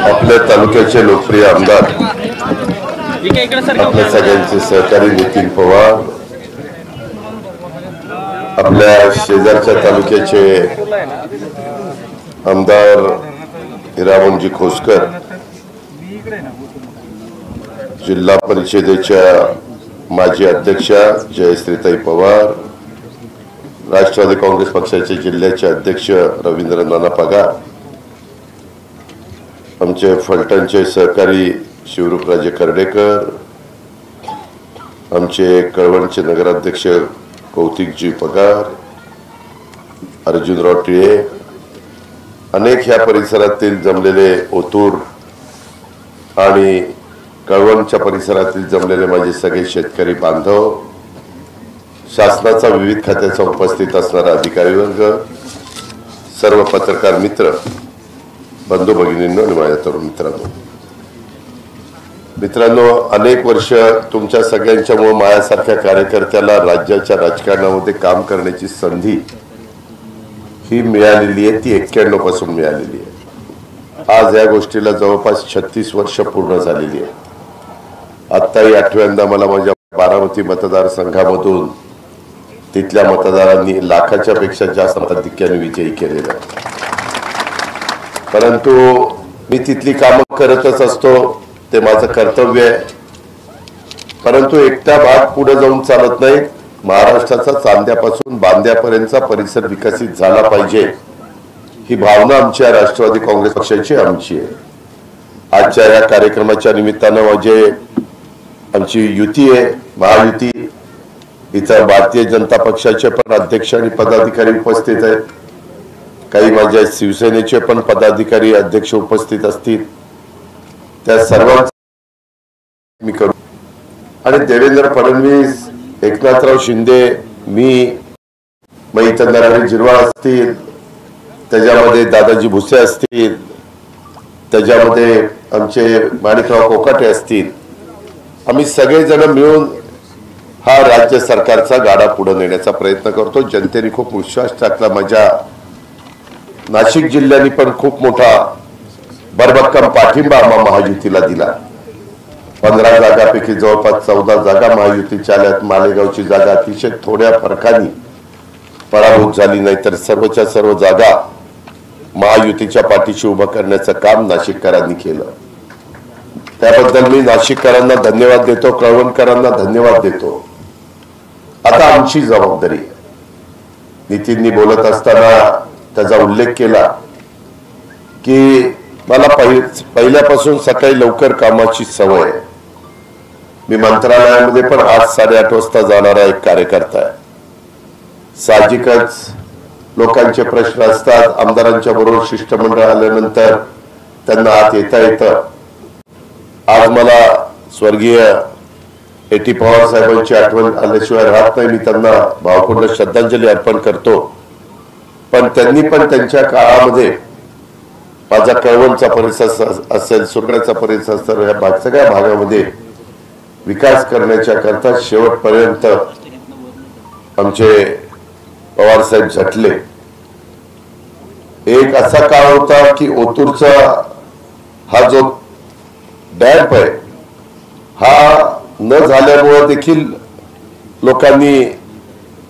आपल्या तालुक्याचे लोकप्रिय आमदार आपल्या सगळ्यांचे सहकारी नितीन पवार, आपल्या शेजारच्या तालुक्याचे आमदार हिरामनजी खोसकर, जिल्हा परिषदेच्या माजी अध्यक्षा जयश्रीताई पवार, राष्ट्रवादी काँग्रेस पक्षाचे जिल्ह्याचे अध्यक्ष रवींद्र नाना पगार, आमचे फलटणचे सहकारी शिवरूपराजे कर्डेकर, आमचे कळवणचे नगराध्यक्ष कौतिकजी पगार, अर्जुनराव टिळे, अनेक ह्या परिसरातील जमलेले ओतूर आणि कळवणच्या परिसरातील जमलेले माझे सगळे शेतकरी बांधव, शासनाचा विविध खात्याचा उपस्थित असणारा अधिकारी वर्ग, सर्व पत्रकार मित्र, बंधू भगिनींनो आणि माझ्या तरुण मित्रांनो, अनेक वर्ष तुमच्या सगळ्यांच्यामुळे माझ्यासारख्या कार्यकर्त्याला राज्याच्या राजकारणामध्ये काम करण्याची संधी ही मिळालेली आहे, ती 91 पासून मिळालेली आहे। आज या गोष्टीला जवळपास 36 वर्ष पूर्ण झालेली आहे। आत्ताही 8व्यांदा मला माझ्या बारामती मतदारसंघामधून तिथल्या मतदारांनी लाखाच्या पेक्षा जास्त मताधिक्याने विजयी केलेला आहे। परंतु मी तिथली कामं करतच असतो, ते माझं कर्तव्य आहे। परंतु एकटा भाग पुढे जाऊन चालत नाही। महाराष्ट्राचा चांद्यापासून बांद्यापर्यंतचा परिसर विकसित झाला पाहिजे, ही भावना आमच्या राष्ट्रवादी काँग्रेस पक्षाची आमची आहे। आजच्या या कार्यक्रमाच्या निमित्तानं आमची युती आहे, महायुती, इथं भारतीय जनता पक्षाचे पण अध्यक्ष आणि पदाधिकारी उपस्थित आहेत, काही माझ्या शिवसेनेचे पण पदाधिकारी अध्यक्ष उपस्थित असतील, त्या सर्वांचा मी करू। आणि देवेंद्र फडणवीस, एकनाथराव शिंदे, मी, इथं नरहरी झिरवाळ असतील, त्याच्यामध्ये दादाजी भुसे असतील, त्याच्यामध्ये आमचे माणिकराव कोकाटे असतील, आम्ही सगळेजण मिळून हा राज्य सरकारचा गाडा पुढे नेण्याचा प्रयत्न करतो। जनतेने खूप विश्वास टाकला, माझ्या नाशिक जिल्ह्याने पण खूप मोठा भरभक्कम पाठिंबा महायुतीला दिला। 15 जागांपैकी जवळपास 14 जागा महायुतीच्या आल्यात। मालेगावची जागा अतिशय थोड्या फरकाने पराभूत झाली, नाही तर सर्वच्या सर्व जागा महायुतीच्या पाठीशी उभं करण्याचं काम नाशिककरांनी केलं। त्याबद्दल मी नाशिककरांना धन्यवाद देतो, कळवणकरांना धन्यवाद देतो। आता आमची जबाबदारी, नितीननी बोलत असताना त्याचा उल्लेख केला की मला पहिल्यापासून सकाळी लवकर कामाची सवय आहे। मी मंत्रालयामध्ये पण 8-8:30 वाजता जाणारा एक कार्यकर्ता आहे। साहजिकच लोकांचे प्रश्न असतात, आमदारांच्या बरोबर शिष्टमंडळ आल्यानंतर त्यांना आत येता येतं। आज मला स्वर्गीय A.T. पवार साहेबांची आठवण आल्याशिवाय राहत नाही, मी त्यांना भावपूर्ण श्रद्धांजली अर्पण करतो। पण त्यांनी पण त्यांच्या काळामध्ये माझा कळवणचा परिसर असेल, सुरगाचा परिसर असेल, या सगळ्या भागामध्ये विकास करण्याच्या करता शेवटपर्यंत आमचे पवार साहेब झटले। एक असा काळ होता की ओतूरचा हा जो डॅम्प आहे, हा न झाल्यामुळे देखील लोकांनी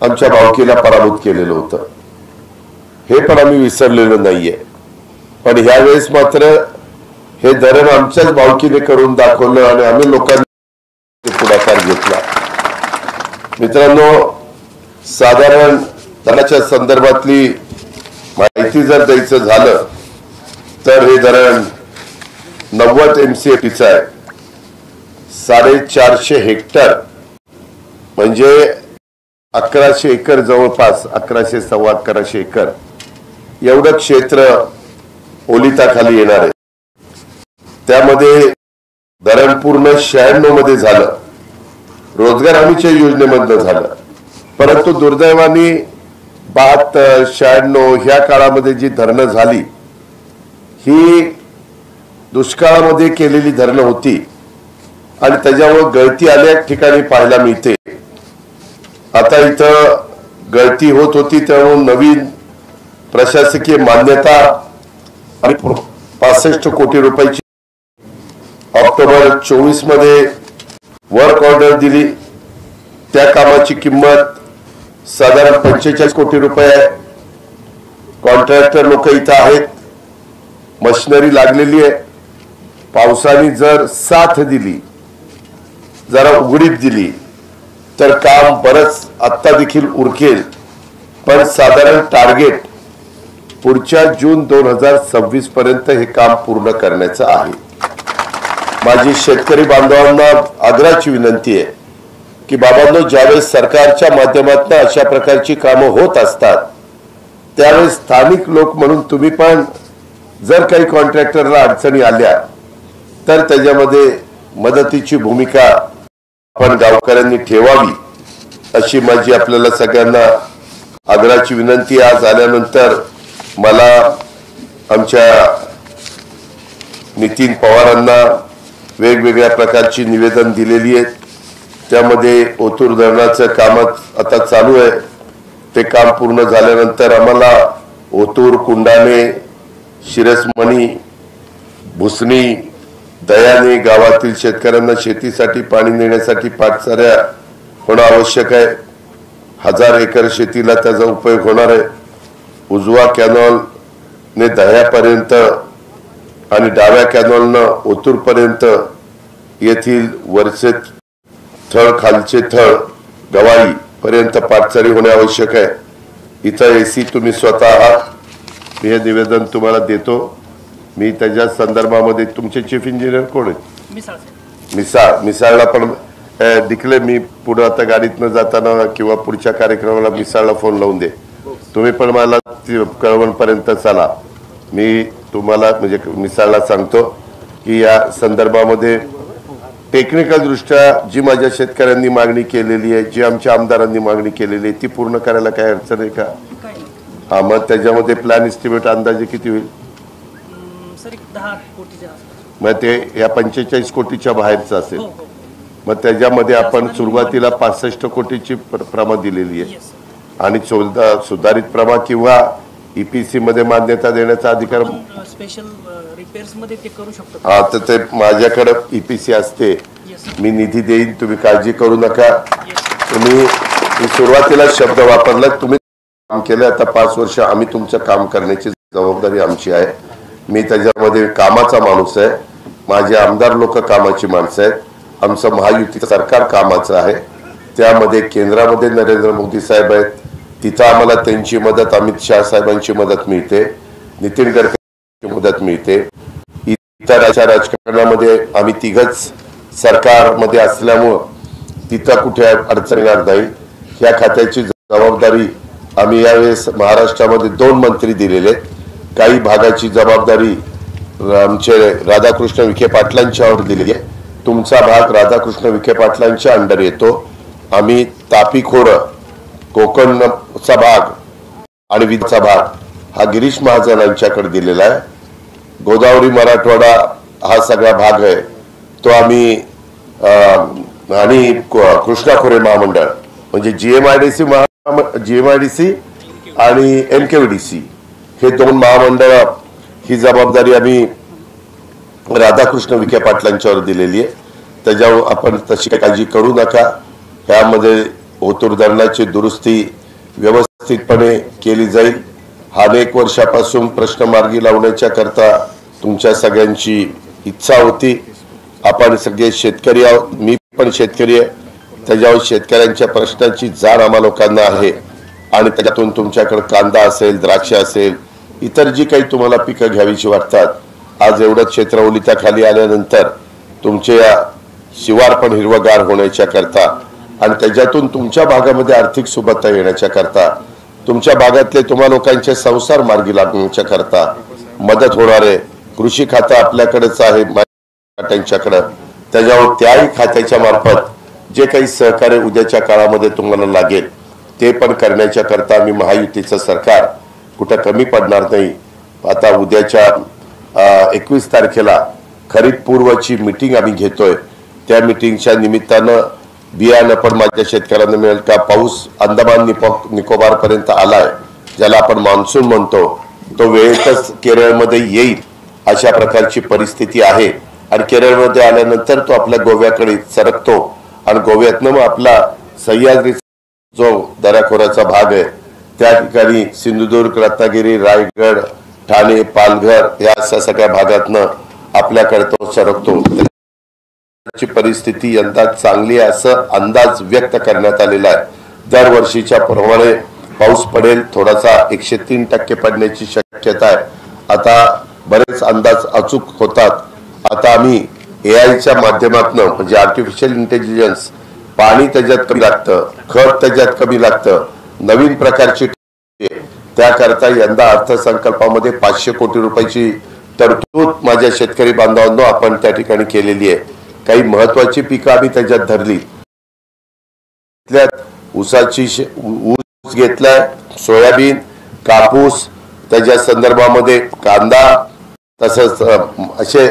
आमच्या भावकीला पराभूत केलेलं होतं, हे पण आम्ही विसरलेलो नाहीये। पण ह्यावेळेस मात्र हे धरण आमच्याच भावकीने करून दाखवलं आणि आम्ही लोकांनी पुढाकार घेतला। मित्रांनो, साधारण धरणाच्या संदर्भातली माहिती जर द्यायचं झालं तर हे धरण 90 MCFचं आहे, 450 हेक्टर म्हणजे 1100 एकर, जवळपास 1100 सव्वा 1100 एकर एवढं क्षेत्र ओलिताखाली येणार आहे। त्यामध्ये धरण पूर्ण 96 मध्ये झालं, रोजगार हमीच्या योजनेमधनं झालं। परंतु दुर्दैवाने 72, 96 ह्या काळामध्ये जी धरणं झाली ही दुष्काळामध्ये केलेली धरणं होती आणि त्याच्यामुळे गळती अनेक ठिकाणी पाहायला मिळते। आता इथं गळती होत होती, त्यामुळे नवीन प्रशासकीय मान्यता आणि 65 कोटी रुपयाची ऑक्टोबर 24 मध्ये वर्क ऑर्डर दिली। त्या कामाची किंमत साधारण 45 कोटी रुपये आहे। कॉन्ट्रॅक्टर लोक इथं आहेत, मशिनरी लागलेली आहे। पावसाने जर साथ दिली, जरा उघडीप दिली तर काम बरंच आत्ता देखील उरकेल, पण साधारण टार्गेट पुढच्या जून 2026 पर्यंत हे काम पूर्ण करण्याचं आहे। माझी शेतकरी बांधवांना आग्रहाची विनंती आहे की बाबांनो, ज्यावेळेस सरकारच्या माध्यमातून अशा प्रकारची कामं होत असतात त्यावेळेस स्थानिक लोक म्हणून तुम्ही पण जर काही कॉन्ट्रॅक्टरला अडचणी आल्या तर त्याच्यामध्ये मदतीची भूमिका आपण गावकऱ्यांनी ठेवावी, अशी माझी आपल्याला सगळ्यांना आग्रहाची विनंती। आज आल्यानंतर मला आमच्या नितीन पवारांना वेगवेगळ्या प्रकारची निवेदन दिलेली आहेत। त्यामध्ये ओतूर धरणाचं काम आता चालू आहे। ते काम पूर्ण झाल्यानंतर आम्हाला ओतूर, कुंडाणे, शिरसमणी, भुसणी, दयाने गावातील शेतकऱ्यांना शेतीसाठी पाणी नेण्यासाठी पाटसऱ्या होणं आवश्यक आहे। 1000 एकर शेतीला त्याचा उपयोग होणार आहे। उजवा कॅनॉल ने दह्यापर्यंत आणि डाव्या कॅनॉलनं ओतूर पर्यंत येथील वरचे थळ, खालचे थळ, गवाई पर्यंत पाटसरी होणे आवश्यक आहे। इथं एसी तुम्ही स्वतः आहात। हे निवेदन तुम्हाला देतो मी। त्याच्या संदर्भामध्ये तुमचे चीफ इंजिनियर कोण आहेत? मिसाळला पण डिक्ले मी पुढे आता गाडीतनं जाताना किंवा पुढच्या कार्यक्रमाला मिसाळला फोन लावून दे। तुम्ही पण मला कळवणपर्यंत चला। मी तुम्हाला म्हणजे मिसाळला सांगतो की या संदर्भामध्ये टेक्निकल दृष्ट्या जी माझ्या शेतकऱ्यांनी मागणी केलेली आहे, जी आमच्या आमदारांनी मागणी केलेली आहे, ती पूर्ण करायला काय अडचण आहे का? हा, मग त्याच्यामध्ये प्लॅन एस्टिमेट अंदाजे किती होईल? मग ते या 45 कोटीच्या बाहेरचं असेल। मग त्याच्यामध्ये आपण सुरुवातीला 65 कोटीची प्रमा दिलेली आहे आणि सुधारित प्रमा किंवा ईपीसी मध्ये मान्यता देण्याचा अधिकार स्पेशल रिपेअर्स मध्ये ते करू शकतो। हा, तर ते माझ्याकडे ईपीसी असते, मी निधी देईन, तुम्ही काळजी करू नका। तुम्ही सुरुवातीला शब्द वापरला, तुम्ही काम केलं, आता 5 वर्ष आम्ही तुमचं काम करण्याची जबाबदारी आमची आहे। मी त्याच्यामध्ये कामाचा माणूस आहे, माझे आमदार लोक कामाची माणसं आहेत, आमचं महायुतीचं सरकार कामाचं आहे। त्यामध्ये केंद्रामध्ये नरेंद्र मोदी साहेब आहेत, तिथं आम्हाला त्यांची मदत, अमित शाह साहेबांची मदत मिळते, नितीन गडकरींची मदत मिळते। इतर अशा राजकारणामध्ये आम्ही तिघच सरकारमध्ये असल्यामुळं तिथं कुठे अडचण येणार नाही। ह्या खात्याची जबाबदारी आम्ही यावेळेस महाराष्ट्रामध्ये 2 मंत्री दिलेले आहेत। काही भागाची जबाबदारी आमचे राधाकृष्ण विखे पाटलांच्यावर दिलेली आहे। तुमचा भाग राधाकृष्ण विखे पाटलांच्या अंडर येतो। आम्ही तापी खोरं, कोकणचा भाग आणि विदर्भाचा भाग हा गिरीश महाजनांच्याकडे दिलेला आहे। गोदावरी मराठवाडा हा सगळा भाग आहे तो आम्ही आणि कृष्णा खोरे महामंडळ म्हणजे जीएमआयडीसी आणि एमकेव्हीडीसी हे 2 महामंडळ, ही जबाबदारी आम्ही राधाकृष्ण विखे पाटलांच्यावर दिलेली आहे। त्याच्यावर आपण तशी काळजी करू नका। ह्यामध्ये ओतूर धरणाची दुरुस्ती व्यवस्थितपणे केली जाईल। हा अनेक वर्षापासून प्रश्न मार्गी लावण्याच्या करता तुमच्या सगळ्यांची इच्छा होती। आपण सगळे शेतकरी आहोत, मी पण शेतकरी आहे, त्याच्यावर शेतकऱ्यांच्या प्रश्नांची जाण आम्हा लोकांना आहे आणि त्याच्यातून तुमच्याकडे कांदा असेल, द्राक्ष असेल, इतर जी काही तुम्हाला पिकं घ्यावीची वाटतात, आज एवढं क्षेत्र ओलिताखाली आल्यानंतर तुमचे शिवार पण हिरवगार होण्याच्या करता आणि त्याच्यातून तुमच्या भागामध्ये आर्थिक सुबत्ता येण्याच्या करता, तुमच्या भागातले तुम्हा लोकांचे संसार मार्गी लागण्याच्या करता मदत होणार आहे। कृषी खातं आपल्याकडेच आहे त्यांच्याकडे, त्याच्यावर त्याही खात्याच्या मार्फत जे काही सहकार्य उद्याच्या काळामध्ये तुम्हाला लागेल ते पण करण्याच्या करता आम्ही महायुतीचं सरकार कुठं कमी पडणार नाही। आता उद्याच्या 21 तारखेला खरीप पूर्वची मीटिंग आम्ही घेतोय। त्या मीटिंगच्या निमित्तानं बियाणं पण माझ्या शेतकऱ्यांना मिळेल का? पाऊस अंदमान निकोबार पर्यंत आलाय, ज्याला आपण मान्सून म्हणतो, तो वेळेतच केरळमध्ये येईल अशा प्रकारची परिस्थिती आहे आणि केरळमध्ये आल्यानंतर तो आपल्या गोव्याकडे सरकतो आणि गोव्यातनं मग आपला सह्याद्री जो दऱ्याखोऱ्याचा भाग आहे त्या ठिकाणी सिंधुदुर्ग, रत्नागिरी, रायगड, ठाणे, पालघर या अशा सगळ्या भागातनं आपल्याकडे तो सरकतो. ची परिस्थिती यंदा चांगली आहे असं अंदाज व्यक्त करण्यात आलेला आहे. दरवर्षीच्या प्रमाणे पाऊस पडेल, थोडासा 103% पडण्याची शक्यता आहे. आता बरेच अंदाज अचूक होतात. आता आम्ही एआयच्या माध्यमातून म्हणजे आर्टिफिशियल इंटेलिजन्स, पाणी त्याच्यात कमी लागतं, खत त्याच्यात कमी लागतं, नवीन प्रकारची त्याकरता यंदा अर्थसंकल्पामध्ये 500 कोटी रुपयाची तरतूद माझ्या शेतकरी बांधवांनो आपण त्या ठिकाणी केलेली आहे. काही महत्वाची पिकं आम्ही त्याच्यात धरली. ऊसाची ऊस घेतलाय, सोयाबीन, कापूस, त्याच्या संदर्भामध्ये कांदा, तसंच असे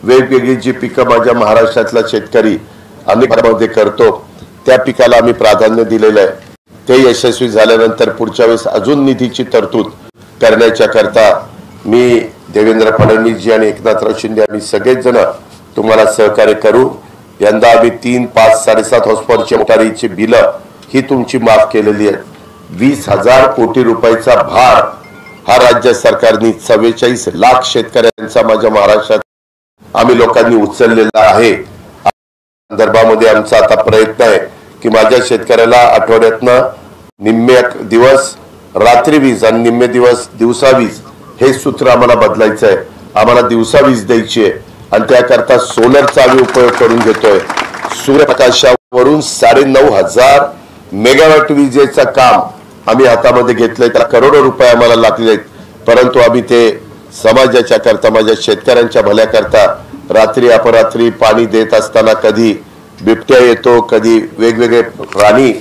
वेगवेगळी जी पिकं माझ्या महाराष्ट्रातला शेतकरी आम्ही करतो त्या पिकाला आम्ही प्राधान्य दिलेलं आहे. ते यशस्वी झाल्यानंतर पुढच्या वेळेस अजून निधीची तरतूद करण्याच्या करता मी देवेंद्र फडणवीसजी आणि एकनाथराव शिंदे आम्ही सगळेच जण तुम्हाला सहकार्य करू. यंदा आम्ही 3, 5, 7.5 हॉर्सपॉवरची मोटारीची बिलं ही तुमची माफ केलेली आहेत. 20,000 कोटी रुपयाचा भार हा राज्य सरकारने 44 लाख शेतकऱ्यांचा माझ्या महाराष्ट्रात आम्ही लोकांनी उचललेला आहे. संदर्भामध्ये आमचा आता प्रयत्न आहे की माझ्या शेतकऱ्याला आठवड्यातनं निम्मे दिवस रात्री वीज आणि निम्मे दिवस दिवसा वीज हे सूत्र आम्हाला बदलायचं आहे. आम्हाला दिवसा वीज द्यायची आहे आणि त्याकरता सोलरचा आम्ही उपयोग करून घेतोय. सूर्यप्रकाशावरून 9,500 मेगावॅट विजेचं काम आम्ही हातामध्ये घेतलंय. त्याला करोडो रुपये आम्हाला लागले आहेत, परंतु आम्ही ते समाजाच्या करता, माझ्या शेतकऱ्यांच्या भल्याकरता रात्री अपरात्री पाणी देत असताना कधी बिबट्या येतो, कधी वेगवेगळे प्राणी,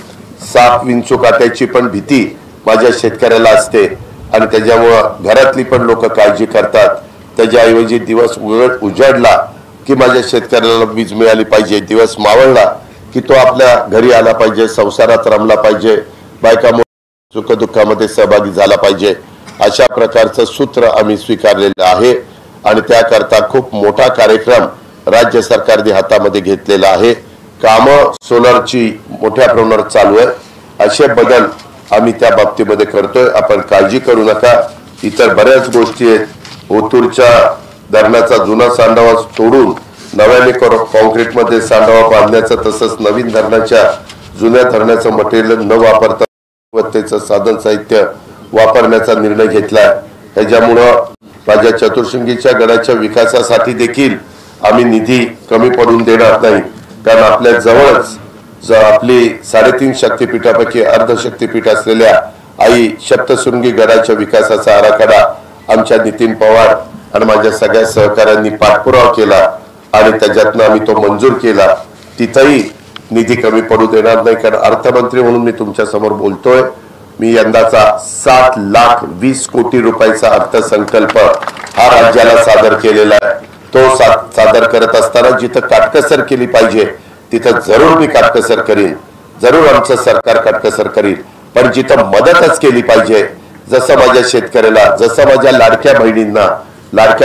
साप, विंचू काट्याची पण भीती माझ्या शेतकऱ्याला असते आणि त्याच्यामुळं घरातली पण लोक काळजी करतात. त्याच्याऐवजी दिवस उजाडला की माझ्या शेतकऱ्याला वीज मिळाली पाहिजे, दिवस मावळला की तो आपल्या घरी आला पाहिजे, संसारात रमला पाहिजे, बायका सुखदुःखामध्ये सहभागी झाला पाहिजे. अशा प्रकारचं सूत्र आम्ही स्वीकारलेलं आहे आणि त्याकरता खूप मोठा कार्यक्रम राज्य सरकारने हातामध्ये घेतलेला आहे. कामं सोलरची मोठ्या प्रमाणावर चालू आहे. असे बदल आम्ही त्या बाबतीमध्ये करतोय. आपण काळजी करू नका. इतर बऱ्याच गोष्टी आहेत. ओतूरच्या धरणाचा जुना सांडवा तोडून नव्याने कॉन्क्रीटमध्ये सांडवा बांधण्याचं, तसंच नवीन धरणाच्या जुन्या धरणाचं मटेरियल न वापरता गुणवत्तेचं साधन साहित्य वापरण्याचा निर्णय घेतलाय. त्याच्यामुळं माझ्या चतुर्शृंगीच्या गडाच्या विकासासाठी देखील आम्ही निधी कमी पडून देणार नाही. कारण आपल्या जवळच आपली 3.5 शक्तिपीठापैकी अर्धशक्तिपीठ असलेल्या आई सप्तशृंगी गडाच्या विकासाचा आराखडा आमच्या नितीन पवार आणि माझ्या सगळ्या सहकाऱ्यांनी पाठपुरावा केला आणि त्याच्यातनं आम्ही तो मंजूर केला. तिथंही निधी कमी पडू देणार नाही. कारण अर्थमंत्री म्हणून मी तुमच्या समोर बोलतोय. मी यंदाचा 7,20,00,000 कोटी रुपयाचा अर्थसंकल्प हा राज्याला सादर केलेला आहे. तो सादर करत असताना जिथं काटकसर केली पाहिजे तिथं जरूर मी काटकसर करीन, जरूर आमचं सरकार काटकसर करील. पण जिथं मदतच केली पाहिजे, जसं माझ्या शेतकऱ्याला, जसं माझ्या लाडक्या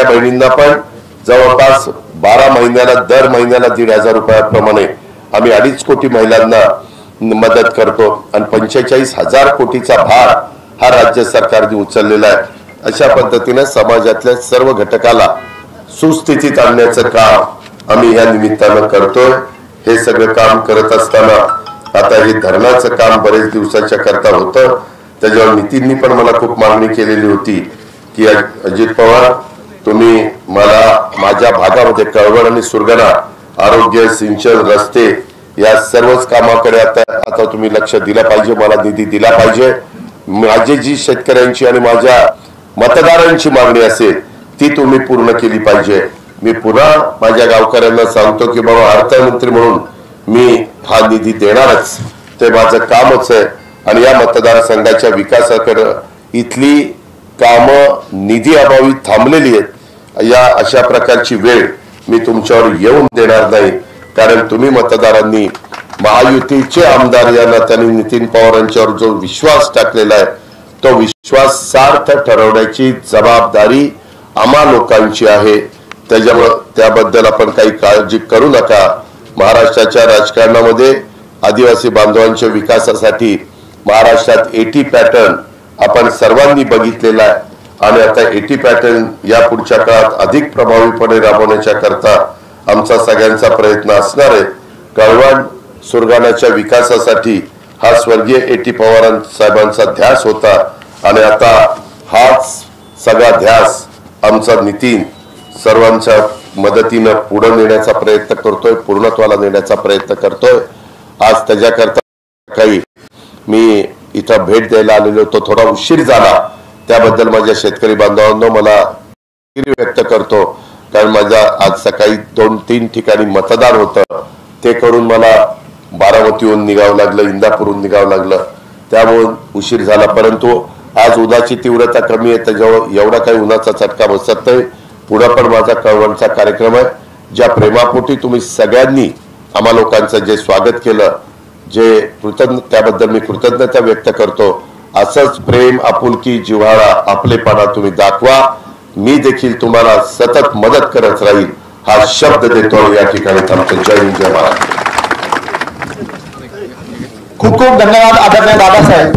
बहिणींना पण जवळपास 12 महिन्याला दर महिन्याला 1,500 रुपयाप्रमाणे आम्ही 2.5 कोटी महिलांना मदत करतो आणि 45,000 कोटीचा भार हा राज्य सरकारने उचललेला आहे. अशा पद्धतीने समाजातल्या सर्व घटकाला सुस्थितीत आणण्याचं काम आम्ही या निमित्तानं करतोय. हे सगळं काम करत असताना आता हे धरणाचं काम बरेच दिवसाच्या करता होतं. त्याच्यावर नितीननी पण मला खूप मागणी केलेली होती की अजित पवार, तुम्ही मला माझ्या भागामध्ये कळवण आणि सुरगाणा, आरोग्य, सिंचन, रस्ते या सर्वच कामाकडे आता तुम्ही लक्ष दिलं पाहिजे, मला निधी दिला पाहिजे. माझी जी शेतकऱ्यांची आणि माझ्या मतदारांची मागणी असेल ती तुम्ही पूर्ण केली पाहिजे. मी पुन्हा माझ्या गावकऱ्यांना सांगतो की बाबा, अर्थमंत्री म्हणून मी हा निधी देणारच, ते माझं कामच आहे. आणि या मतदारसंघाच्या विकासाकडे इथली कामं निधी अभावी थांबलेली आहेत. या अशा प्रकारची वेळ मी तुमच्यावर येऊन देणार नाही. कारण तुम्ही मतदारांनी महायुतीचे आमदार या नात्याने नितीन पवारांच्यावर जो विश्वास टाकलेला आहे तो विश्वास सार्थ ठरवण्याची जबाबदारी आम्हा लोकांची आहे. त्याच्यामुळे त्याबद्दल आपण काही काळजी करू नका. महाराष्ट्राच्या राजकारणामध्ये आदिवासी बांधवांच्या विकासासाठी महाराष्ट्रात 80 पॅटर्न आपण सर्वांनी बघितलेला आहे आणि आता 80 पॅटर्न या पुढच्या काळात अधिक प्रभावीपणे राबवण्याच्या करता आमचा सगळ्यांचा प्रयत्न असणार आहे. कळवण सुरगाणाच्या विकासासाठी हा स्वर्गीय A.T. पवार साहेबांचा ध्यास होता आणि आता हाच सगळा ध्यास आमचा नितीन सर्वांच्या मदतीनं पुढे नेण्याचा प्रयत्न करतोय, पूर्णत्वाला नेण्याचा प्रयत्न करतोय. आज त्याच्याकरता काही मी इथं भेट द्यायला आलेलो होतो, थोडा उशीर झाला, त्याबद्दल माझ्या शेतकरी बांधवांनो मला व्यक्त करतो. कारण माझा आज सकाळी 2-3 ठिकाणी मतदान होतं, ते करून मला बारामतीहून निघावं लागलं, इंदापूरहून निघावं लागलं, त्यामुळे उशीर झाला. परंतु आज उन्हाची तीव्रता कमी आहे, त्याच्यावर एवढा काही उन्हाचा चटका बसत नाही. पुढे पण माझा कळवणचा कार्यक्रम आहे. ज्या प्रेमापोटी तुम्ही सगळ्यांनी आम्हा लोकांचं जे स्वागत केलं, जे त्याबद्दल मी कृतज्ञता व्यक्त करतो. असंच प्रेम, आपुलकी, जिव्हाळा, आपलेपणा तुम्ही दाखवा. मी देखील तुम्हाला सतत मदत करत राहील हा शब्द देतो. या ठिकाणी थांबतो. जय हिंद, जय महाराष्ट्र. खूप खूप धन्यवाद आदरणीय दादासाहेब.